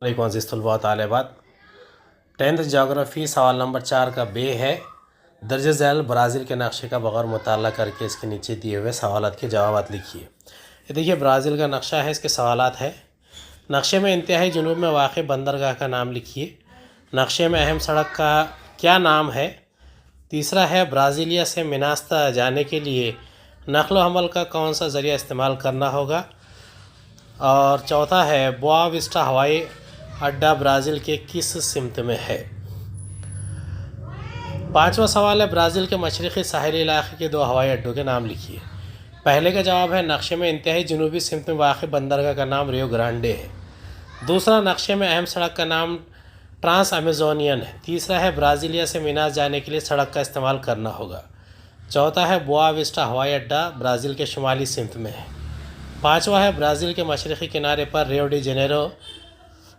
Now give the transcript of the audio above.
علیکم عزیز طلباء طالبات، 10th جغرافی سوال نمبر 4 کا بے ہے درج ذیل برازیل کے نقشے کا بغور مطالعہ کر کے اس کے نیچے دیے ہوئے سوالات کے جوابات لکھیے۔ یہ دیکھیے برازیل کا نقشہ ہے، اس کے سوالات ہے۔ نقشے میں انتہائی جنوب میں واقع بندرگاہ کا نام لکھیے۔ نقشے میں اہم سڑک کا کیا نام ہے؟ تیسرا ہے برازیلیا سے مناستا جانے کے لیے نقل و حمل کا کون سا ذریعہ استعمال کرنا ہوگا؟ اور چوتھا ہے بوا وسٹا ہوائی اڈا برازیل کے کس سمت میں ہے؟ پانچواں سوال ہے برازیل کے مشرقی ساحلی علاقے کے 2 ہوائی اڈوں کے نام لکھیے۔ پہلے کا جواب ہے نقشے میں انتہائی جنوبی سمت میں واقع بندرگاہ کا نام ریو گرانڈے ہے۔ دوسرا نقشے میں اہم سڑک کا نام ٹرانس امیزونین ہے۔ تیسرا ہے برازیلیا سے میناس جانے کے لیے سڑک کا استعمال کرنا ہوگا۔ چوتھا ہے بوا وسٹا ہوائی اڈا برازیل کے شمالی سمت میں ہے۔ پانچواں ہے برازیل کے مشرقی کنارے پر ریو ڈی جنیرو